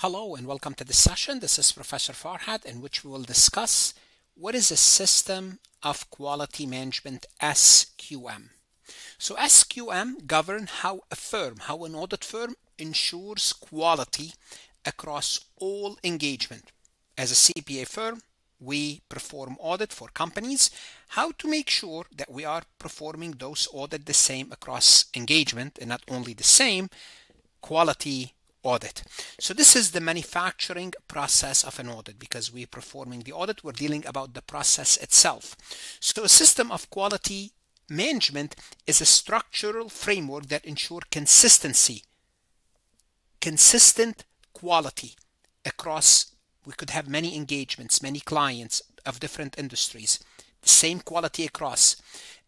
Hello and welcome to this session. This is Professor Farhat, in which we will discuss what is a system of quality management, SQM. So SQM govern how an audit firm ensures quality across all engagement. As a CPA firm, we perform audit for companies, how to make sure that we are performing those audit the same across engagement, and not only the same, quality audit. So this is the manufacturing process of an audit. Because we're performing the audit, we're dealing about the process itself. So a system of quality management is a structural framework that ensures consistent quality across. We could have many engagements, many clients of different industries, the same quality across.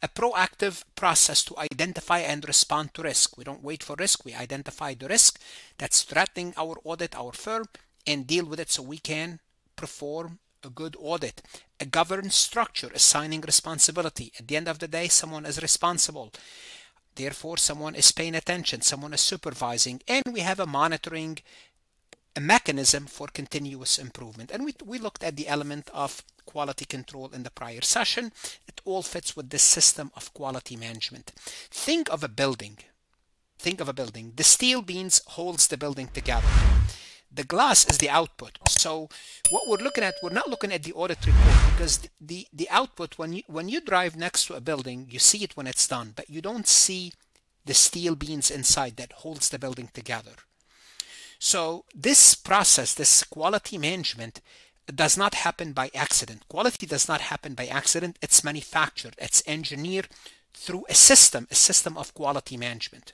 A proactive process to identify and respond to risk. We don't wait for risk, we identify the risk that's threatening our audit, our firm, and deal with it so we can perform a good audit. A governance structure, assigning responsibility. At the end of the day, someone is responsible. Therefore, someone is paying attention, someone is supervising, and we have a monitoring a mechanism for continuous improvement. And we looked at the element of quality control in the prior session. It all fits with this system of quality management. Think of a building. The steel beams holds the building together. The glass is the output. So what we're looking at, we're not looking at the audit report, because the output, when you drive next to a building, you see it when it's done, but you don't see the steel beams inside that holds the building together. So this process, this quality management, does not happen by accident. Quality does not happen by accident. It's manufactured, it's engineered through a system of quality management.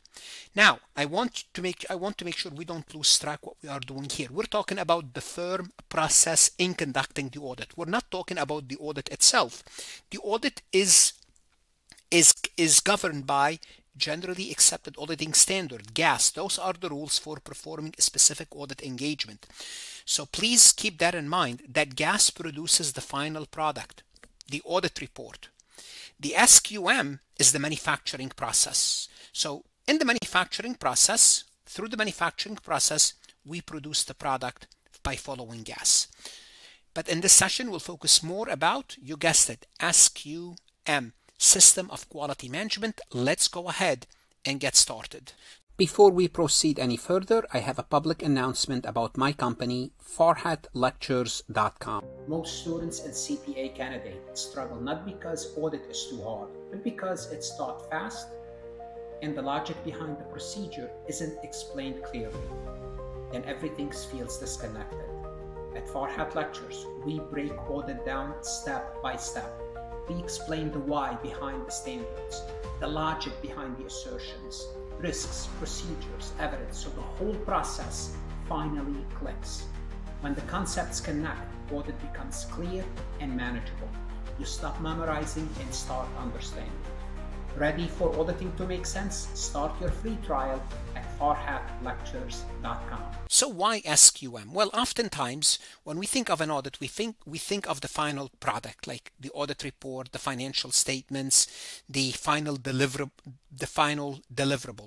Now, I want to make sure we don't lose track what we are doing here. We're talking about the firm process in conducting the audit. We're not talking about the audit itself. The audit is governed by generally accepted auditing standard, GAAS. Those are the rules for performing a specific audit engagement. So please keep that in mind, that GAAS produces the final product, the audit report. The SQM is the manufacturing process. So in the manufacturing process, through the manufacturing process, we produce the product by following GAAS. But in this session, we'll focus more about, you guessed it, SQM. System of quality management. Let's go ahead and get started. Before we proceed any further, I have a public announcement about my company, farhatlectures.com. Most students and CPA candidates struggle not because audit is too hard, but because it's taught fast and the logic behind the procedure isn't explained clearly, and everything feels disconnected. At Farhat Lectures, we break audit down step by step. We explain the why behind the standards, the logic behind the assertions, risks, procedures, evidence, so the whole process finally clicks. When the concepts connect, audit becomes clear and manageable. You stop memorizing and start understanding. Ready for auditing to make sense? Start your free trial at farhatlectures.com. So why SQM? Well, oftentimes when we think of an audit, we think of the final product, like the audit report, the financial statements, the final deliverable.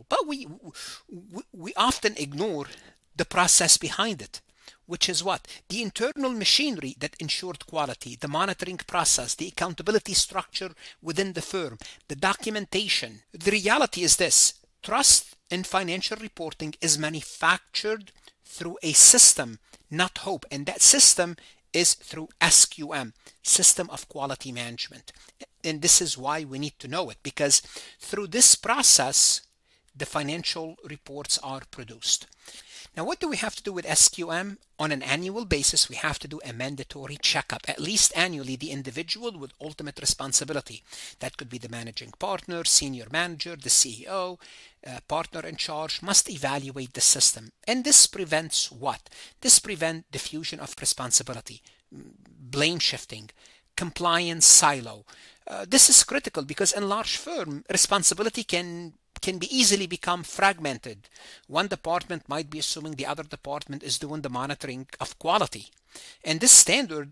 But we often ignore the process behind it, which is what? The internal machinery that ensured quality, the monitoring process, the accountability structure within the firm, the documentation. The reality is this: trust in financial reporting is manufactured through a system, not hope. And that system is through SQM, System of Quality Management. And this is why we need to know it, because through this process, the financial reports are produced. Now, what do we have to do with SQM? On an annual basis, we have to do a mandatory checkup. At least annually, the individual with ultimate responsibility, that could be the managing partner, senior manager, the CEO, partner in charge, must evaluate the system. And this prevents what? This prevents diffusion of responsibility, blame shifting, compliance silo. This is critical because in large firm, responsibility can be easily become fragmented. One department might be assuming the other department is doing the monitoring of quality. And this standard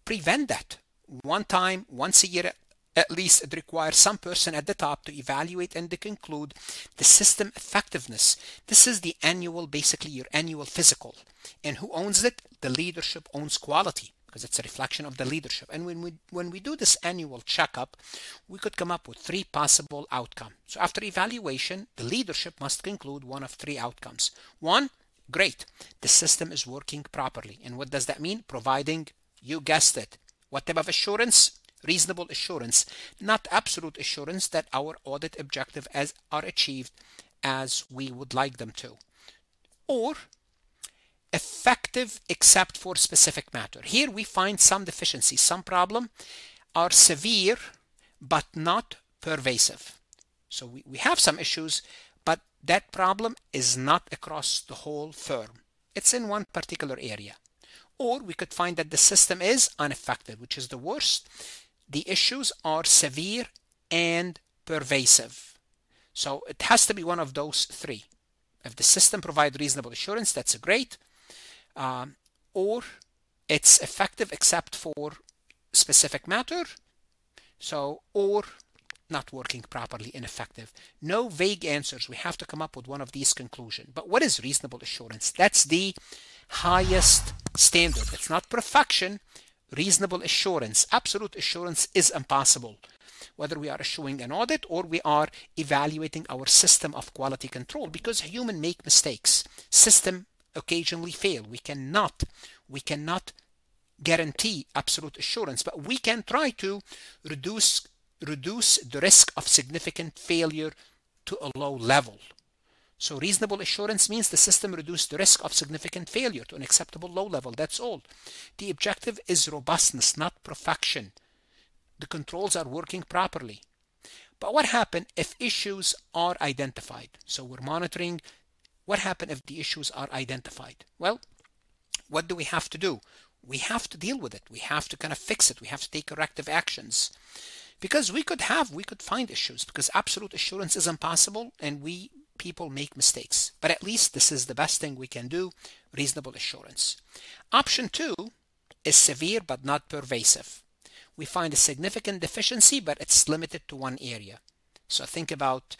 prevent that. Once a year At least it requires some person at the top to evaluate and to conclude the system effectiveness. This is the annual, basically your annual physical. And who owns it? The leadership owns quality, because it's a reflection of the leadership. And when we do this annual checkup, we could come up with 3 possible outcomes. So after evaluation, the leadership must conclude one of 3 outcomes. 1, great, the system is working properly. And what does that mean? Providing, you guessed it, what type of assurance? Reasonable assurance, not absolute assurance that our audit objective are achieved as we would like them to. Or effective except for specific matter. Here we find some deficiencies. Some problems are severe but not pervasive. So we have some issues, but that problem is not across the whole firm. It's in one particular area. Or we could find that the system is ineffective, which is the worst. The issues are severe and pervasive. So it has to be one of those 3. If the system provides reasonable assurance, that's great. Or it's effective except for specific matter. So, or not working properly, ineffective. No vague answers. We have to come up with one of these conclusions. But what is reasonable assurance? That's the highest standard. It's not perfection. Reasonable assurance. Absolute assurance is impossible. Whether we are issuing an audit or we are evaluating our system of quality control, because humans make mistakes. System occasionally fail. We cannot guarantee absolute assurance, but we can try to reduce the risk of significant failure to a low level. So reasonable assurance means the system reduced the risk of significant failure to an acceptable low level. That's all. The objective is robustness, not perfection. The controls are working properly. But what happens if issues are identified? So we're monitoring. What happens if the issues are identified? Well, what do we have to do? We have to deal with it. We have to kind of fix it. We have to take corrective actions. Because we could find issues, because absolute assurance is impossible and people make mistakes. But at least this is the best thing we can do, reasonable assurance. Option 2 is severe but not pervasive. We find a significant deficiency, but it's limited to one area. So think about,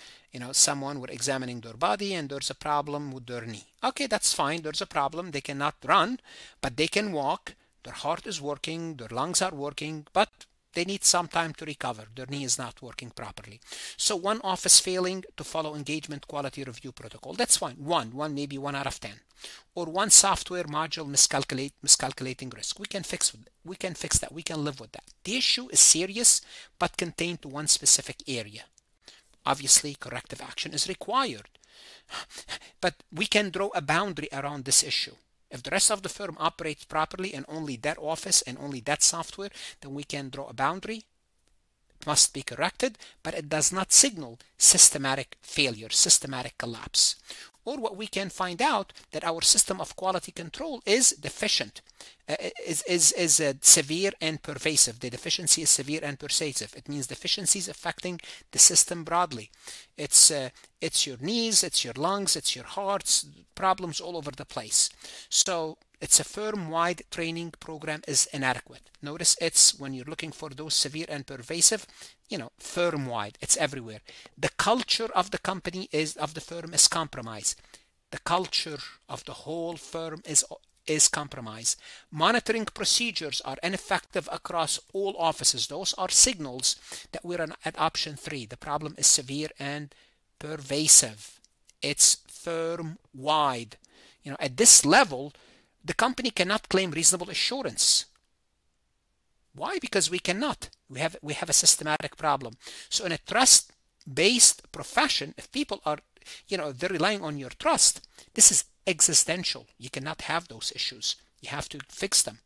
someone, we're examining their body and there's a problem with their knee. Okay, that's fine. There's a problem. They cannot run, but they can walk. Their heart is working. Their lungs are working, but they need some time to recover. Their knee is not working properly. So one office failing to follow engagement quality review protocol. That's fine. One, maybe 1 out of 10. Or one software module miscalculating risk. We can fix that. We can live with that. The issue is serious, but contained to one specific area. Obviously, corrective action is required. But we can draw a boundary around this issue. If the rest of the firm operates properly and only that office and only that software, then we can draw a boundary. It must be corrected, but it does not signal systematic failure, systematic collapse. Or what we can find out that our system of quality control is deficient, is severe and pervasive. The deficiency is severe and pervasive. It means deficiencies affecting the system broadly. It's your knees, it's your lungs, it's your hearts, problems all over the place. So it's a firm-wide training program is inadequate. Notice it's when you're looking for those severe and pervasive, firm-wide, it's everywhere. The culture of the company of the firm is compromised. The culture of the whole firm is compromised. Monitoring procedures are ineffective across all offices. Those are signals that we're at option 3. The problem is severe and pervasive. It's firm-wide. At this level, the company cannot claim reasonable assurance. Why? Because we cannot. We have a systematic problem. So in a trust-based profession, if people are, they're relying on your trust, this is existential. You cannot have those issues. You have to fix them.